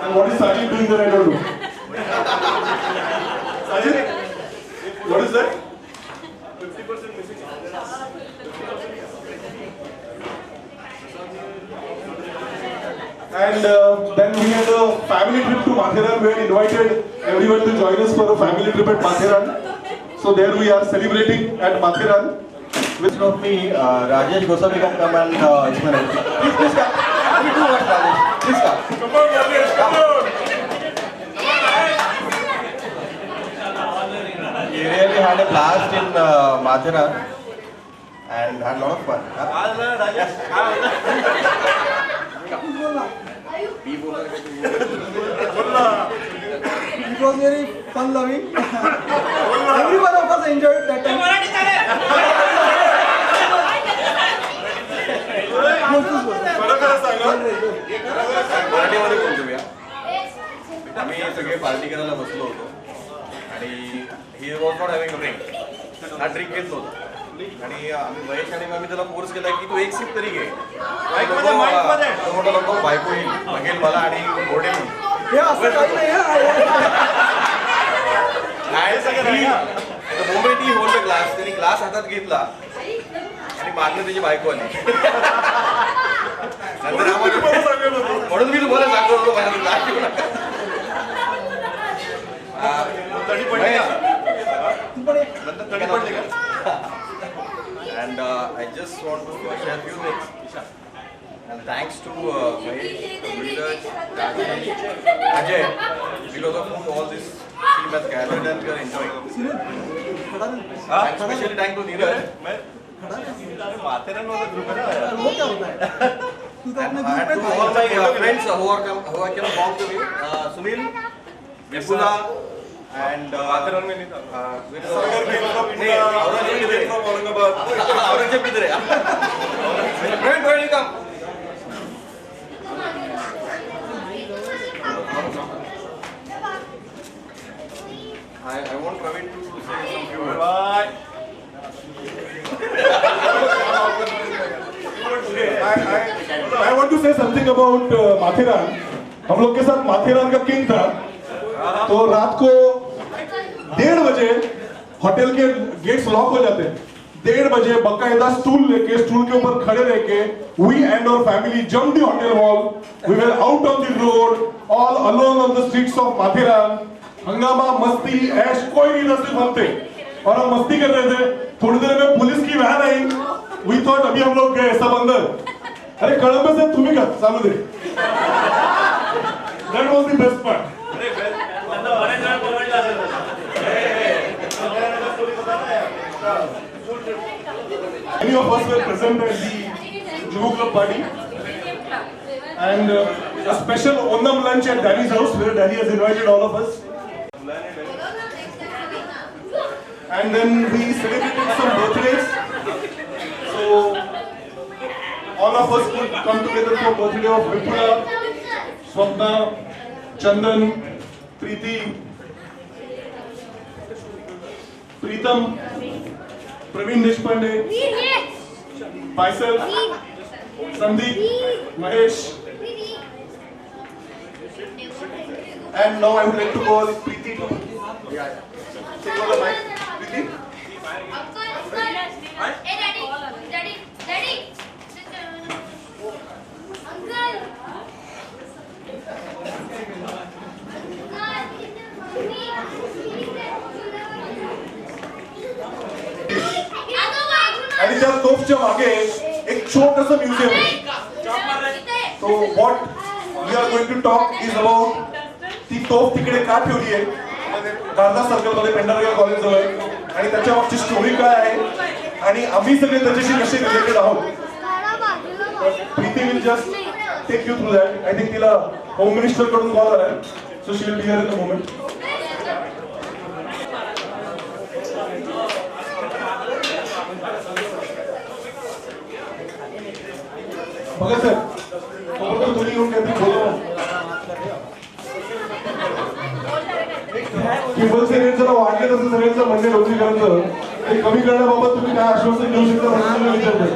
And what is Sajid doing that I don't know? Sajid, what is that? 50% missing. And then we had a family trip to Matheran. We had invited everyone to join us for a family trip at Matheran. So there we are celebrating at Matheran. With of me, Rajesh Goswami can come and explain. Please come. You do what, Rajesh? Please come. Come on, Rajesh, come on. We really had a blast in Matheran and had a lot of fun. It was very fun loving. Every one of us enjoyed that time. मराठीमध्ये बोलतो मी. आम्ही सगळे party करायला बसलो होतो आणि he was not having a drink. हा drink घेत नव्हता आणि आम्ही महेश आणि आम्ही त्याला फोर्स केला की तू एक सिप तरी घे. नको बायको येईल बघेल मला आणि ओढेल. हे असं काही नाही. मुंबईत ही होल्ड ग्लास त्यांनी ग्लास हातात घेतला आणि मागणं त्याची बायको आली. नंतर म्हणून मी तुम्हाला सांगतो होतो माझ्या ग्लास घेऊ नका. And I just want to share a few things. And thanks to Mahesh, Viraj, Rajesh, Ajay, because of whom all this team has gathered and we are enjoying. And especially thanks to Neeraj. And to all my friends who are come along to me, Sunil, Vipula, and Aurangzeb किधर है? When you come? I want Praveen to say some few words. Bye. I want to say something about Matheran. हम लोग के साथ माथेरान का king था. तो रात को 1:30 बजे होटल के गेट्स लॉक हो जाते हैं. 1:30 बजे बकायदा स्टूल लेके स्टूल के ऊपर खड़े रह के we and our family jumped the hotel wall. We were out on the road, all alone on the streets of Matheran. हंगामा मस्ती ऐश कोई नहीं था, सिर्फ हम थे और हम मस्ती कर रहे थे. थोड़ी देर में पुलिस की वैन आई. We thought अभी हम लोग गए सब अंदर. अरे कड़ंबे से तुम्ही का चालू दे. That was the best part. Many of us were present at the Juhu Club party, and a special Onam lunch at Danny's house where Danny has invited all of us. And then we celebrated some birthdays. So all of us could come together for birthday of Vipula, Swapna, Chandan, Preeti, Preetam, Praveen Deshpande, myself, Sandeep, Mahesh, and now I would like to call Preeti to take over the mic. Preeti? आणि त्या तोफच्या मागे एक छोटंसं museum आहे. So what we are going to talk is about ती तोफ तिकडे का ठेवली आहे गांधा सर्कल मध्ये पेंढारकर कॉलेज जवळ आणि त्याच्या मागची स्टोरी काय आहे आणि आम्ही सगळे त्याच्याशी कसे रिलेटेड आहोत. Preeti will just take you through that. I think तिला होम मिनिस्टर कडून कॉल आलाय. So she will be here in a moment. बघा सर तुम्ही येऊन काहीतरी बोला. किंबल सेनेचं वाटलं तसं सगळ्यांचं म्हणणे रोजगारांचं ते कमी करण्याबाबत तुम्ही काय आश्वासन देऊ शकता म्हणून विचारतो.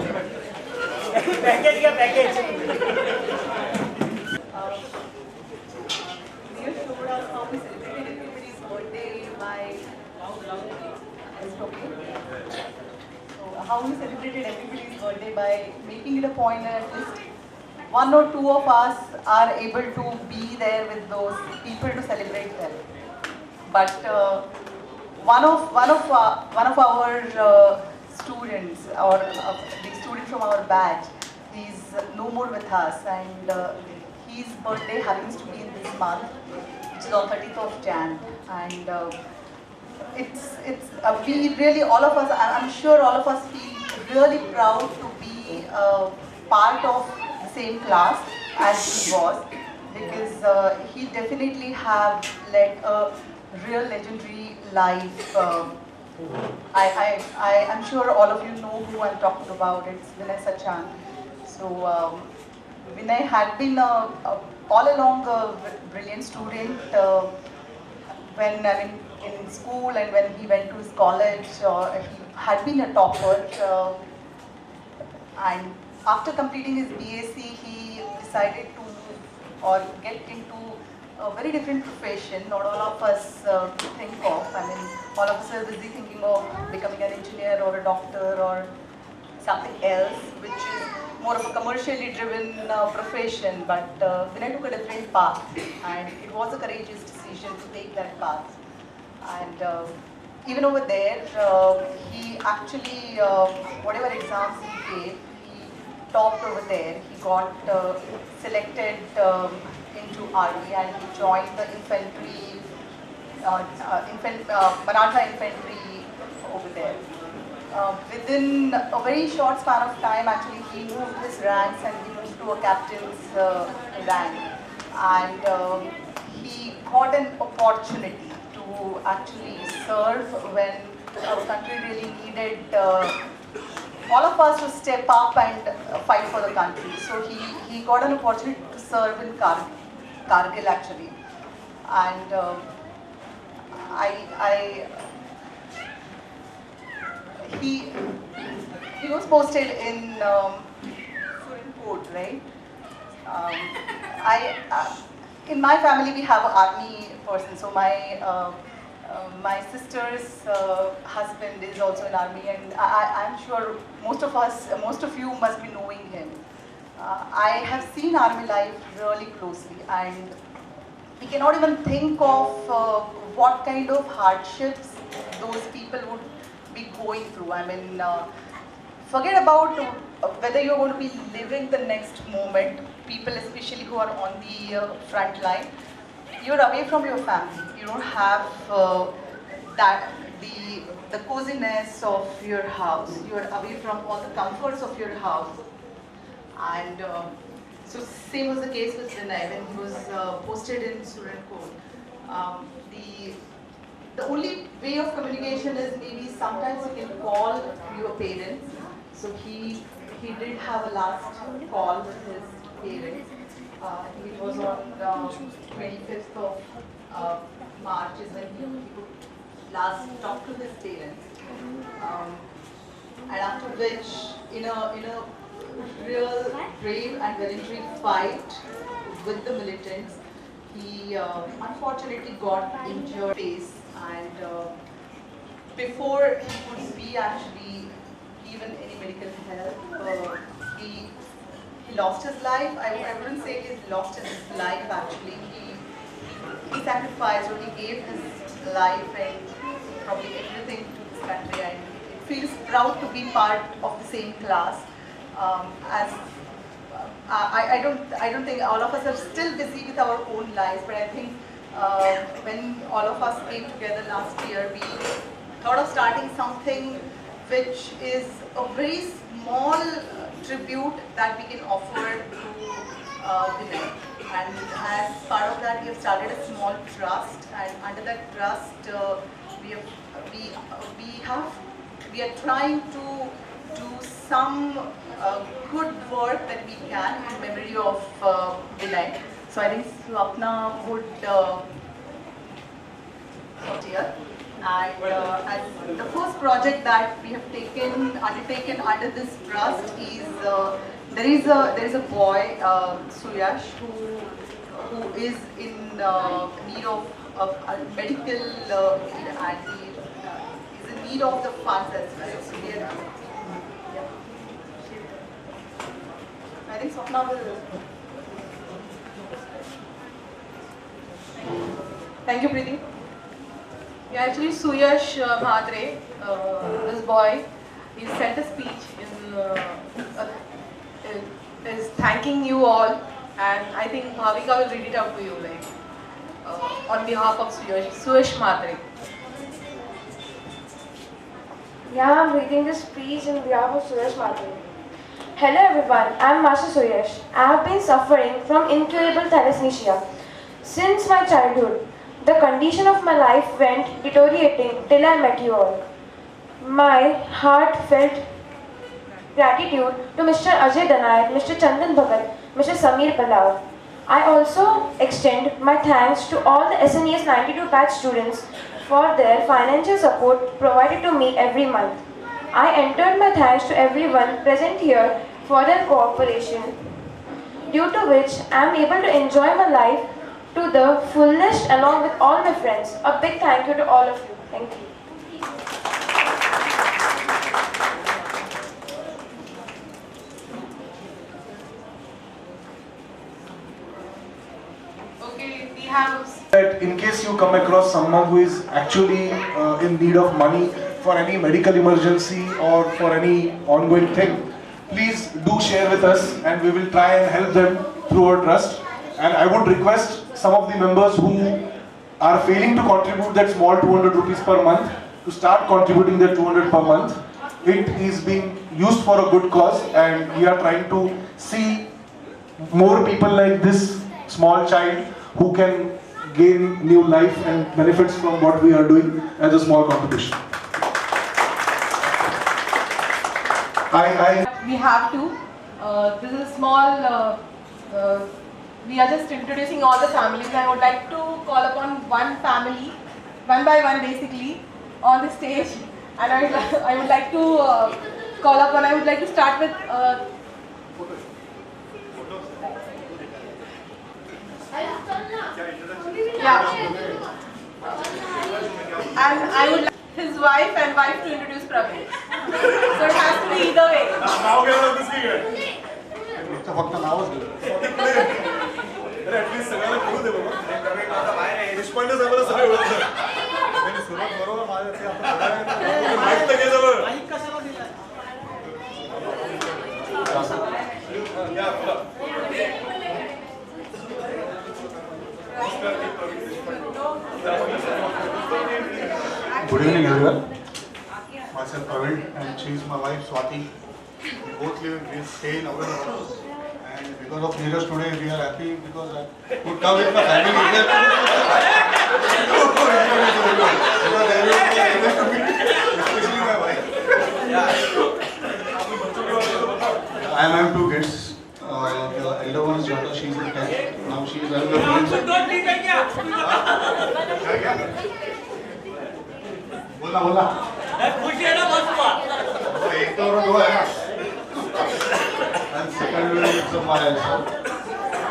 Is it okay? So how we celebrated everybody's birthday by making it a point that at least one or two of us are able to be there with those people to celebrate them. But one of our students, or the student from our batch, he's no more with us, and his birthday happens to be in this month, which is on 30th of Jan, and we really, all of us, I'm sure all of us feel really proud to be part of the same class as he was, because he definitely have led a real legendary life. I'm sure all of you know who I'm talking about. It's Vinay Sachan. So Vinay had been all along a brilliant student. When in school and when he went to his college, he had been a topper. And after completing his BAc, he decided to or get into a very different profession. Not all of us think of. All of us are busy thinking of becoming an engineer or a doctor or something else, which is more of a commercially driven profession. But Vinay took a different path, and it was a courageous decision to take that path. And even over there, he actually, whatever exams he gave, he topped over there. He got selected into army, and he joined the infantry, Maratha infantry over there. Within a very short span of time, actually, he moved his ranks and he moved to a captain's rank. And he got an opportunity to actually serve when our country really needed all of us to step up and fight for the country. So he got an opportunity to serve in Kargil actually. And he was posted in Surinport, right? In my family we have an army person, so my sister's husband is also in army, and I'm sure most of you must be knowing him. I have seen army life really closely, and we cannot even think of what kind of hardships those people would be going through. Forget about whether you're going to be living the next moment. People, especially who are on the front line, you're away from your family. You don't have the coziness of your house. You're away from all the comforts of your house. And so same was the case with Vinay when he was posted in Surinport. The only way of communication is maybe sometimes you can call your parents. So he did have a last call with his parents. I think it was on 25th of March is when he could last talk to his parents. And after which, in a real brave and voluntary fight with the militants, he unfortunately got injured face, and before he could be actually given any medical help, he lost his life. I wouldn't say he lost his life actually. He sacrificed, or he gave his life and probably everything to this country, and it feels proud to be part of the same class. I don't think all of us are still busy with our own lives, but I think when all of us came together last year, we thought of starting something which is a very small tribute that we can offer to Vinay. And as part of that, we have started a small trust, and under that trust, we are trying to do some good work that we can in memory of Vinay. So I think Swapna would here. And as the first project that we have undertaken under this trust is there is a boy, Suyash, who is in need of a medical and need of the funds as well. So we are, yeah. I think Swapna will. Thank you, Preeti. Yeah, actually, Suyash Mhatre, this boy, he sent a speech is thanking you all, and I think Bhavika will read it out to you, like on behalf of Suyash Mhatre. Yeah, I'm reading this speech in behalf of Suyash Mhatre. Hello everyone, I'm Master Suyash. I have been suffering from incurable thalassemia since my childhood. The condition of my life went deteriorating till I met you all. My heartfelt gratitude to Mr. Ajay Danayat, Mr. Chandan Bhagat, Mr. Samir Palav. I also extend my thanks to all the SNES 92 batch students for their financial support provided to me every month. I entered my thanks to everyone present here for their cooperation, due to which I am able to enjoy my life to the fullest along with all my friends. A big thank you to all of you. Thank you. Okay, we have. That in case you come across someone who is actually in need of money for any medical emergency or for any ongoing thing, please do share with us and we will try and help them through our trust. And I would request some of the members who are failing to contribute that small 200 rupees per month to start contributing that 200 per month. It is being used for a good cause, and we are trying to see more people like this small child who can gain new life and benefits from what we are doing as a small contribution. We have to. This is a small. We are just introducing all the families. I would like to call upon one family, one by one basically, on the stage. And I would like to call upon, I would like to start with yeah. And I would like his wife and wife to introduce Praveen. So it has to be either way. नाव घ्यायला दिसली काय? फक्त नावच अरे at least सगळ्यांना कळू दे बाबा. देशपांडे साहेबांना सगळे ओळखतात. त्यांनी सुरुवात बरोबर माझ्या ते आता माहित तर घे जवळ. या बोला. Good evening, everyone. Myself Praveen, and she is my wife Swati. We both live in stay in Aurangabad, and because of Neeraj today, we are happy because I could come with my family here. Because everyone was able to meet, especially my wife. I have two kids. The elder one is Jata, she is in 10th. Now she is having a feelings. बोला बोला एक तो दो है ना and second is my son.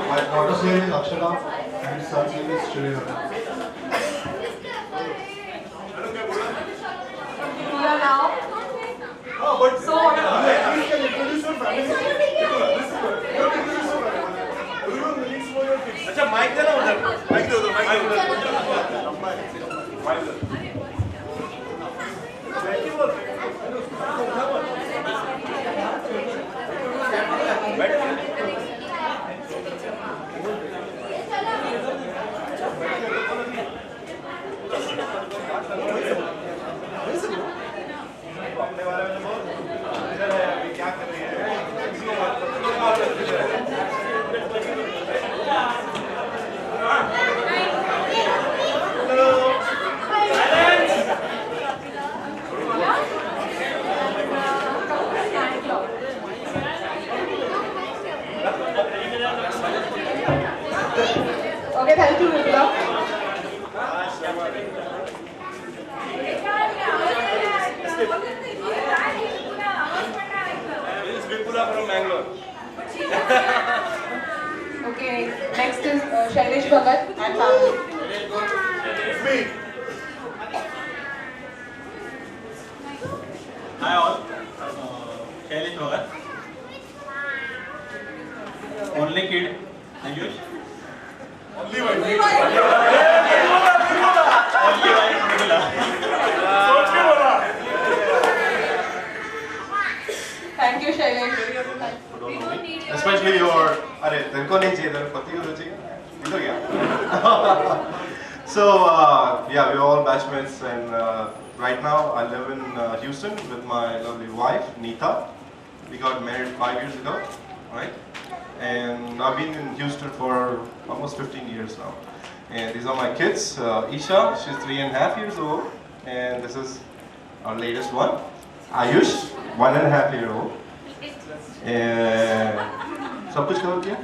My daughter's name is Akshara and son's name is Shreya. Now. But So you can introduce your family. You can introduce your family. Everyone needs for your kids. अच्छा mic दे ना उधर. Mic दे उधर. Mic दे. Okay, thank you, Vipula. This is Vipula from Bangalore. Okay, next is Shailesh Bhagat and family. Me. Hi all, Shailesh Bhagat. Only kid, Ayush. Only one. Only wife, Mridula. सोच के बोला. Thank you, Shailesh. Especially your, अरे तेरे को नहीं चाहिए, तेरे पति को तो चाहिए, मिल गया. So yeah, we're all batchmates, and right now I live in Houston with my lovely wife Neeta. We got married 5 years ago, right? And I've been in Houston for almost 15 years now. And these are my kids. Isha, she's 3.5 years old, and this is our latest one, Ayush, 1.5 year old. And सब कुछ cover किया?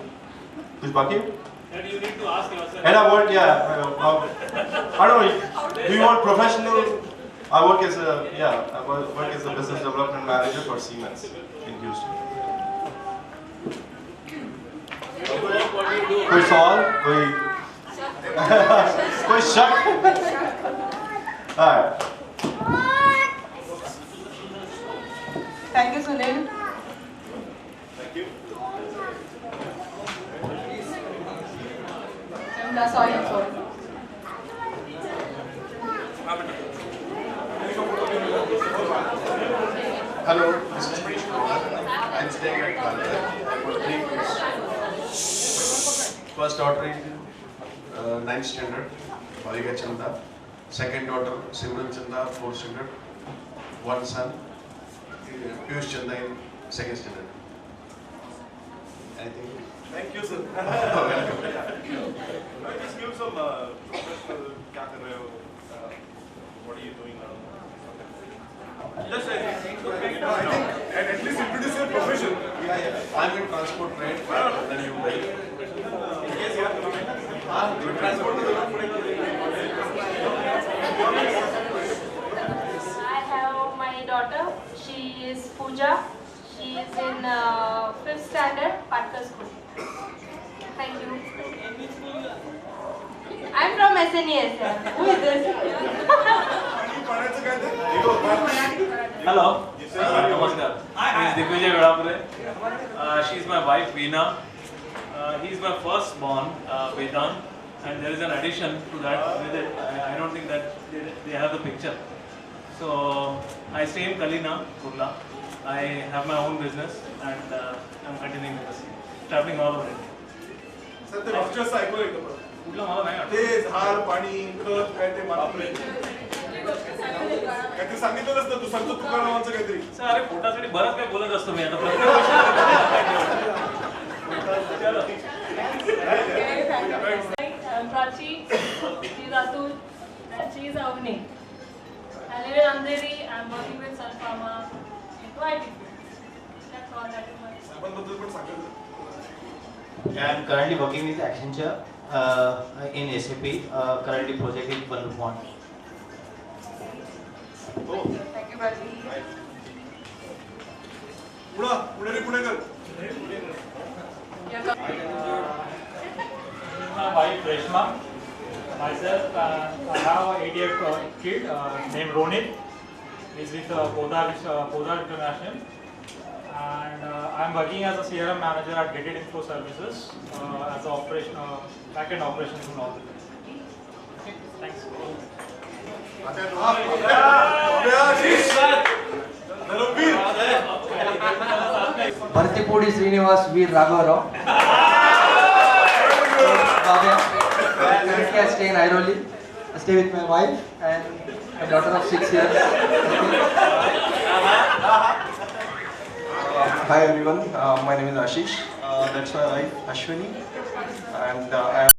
कुछ बाकी है? That you need to ask yourself. And I work, yeah. I don't know. Do you want professional? I work as a business development manager for Siemens in Houston. कोई सवाल? कोई शक? Alright. Thank you, Sunil. Sorry. Hello, this is Manish Kumar. I'm staying at Kalkar. I've got 3 kids. First daughter is 9th standard, Baliga Chanda. Second daughter, Simran Chanda, 4th standard. One son, Piyush Chanda in 2nd standard. Anything? Thank you, sir. Just give some professional. क्या कर रहे हो? What are you doing now? Just I think at least introduce your profession. Yeah. I'm in transport trade. Then you will. In case you have transport I have my daughter. She is Pooja. She is in 5th standard, Patkar School. Thank you. I'm from SNES. Who is this? Hello. Namaskar. He is Digvijay Vedapure. She is my wife Veena. He is my firstborn, Vedant. And there is an addition to that. I don't think that they have the picture. So I stay in Kalina, Kurla. I have my own business and I'm continuing with this. Traveling all over India. Sir ते मागच्या ऐकलं एकदा परत. कुठलं मला नाही ते झाड पाणी खत काय ते बापरे काहीतरी सांगितलंच ना तू सांगतो तुकारामांचं काहीतरी सर अरे पोटासाठी बरंच काही बोलत असतो मी आता प्रत्येक गोष्ट. I'm Prachi, she's Atul, and she's Avni. I live in Andheri, I'm working with Sun Pharma into IT field. That's all that is my. साहेबांबद्दल पण सांगितलं. I'm currently working with Accenture in SAP. Currently project is One. Thank you, Prachi. Punekar My wife Reshma, myself, I have an 8-year kid named Ronit. He's with Podar International, and I'm working as a CRM manager at Get It Info Services as a back-end operations and all that. Okay, thanks. Bhartipudi Srinivas Veer Raghavarao. Currently I stay in Airoli. I stay with my wife and my daughter of 6 years. Hi everyone, my name is Ashish. That's my wife Ashwini, and I am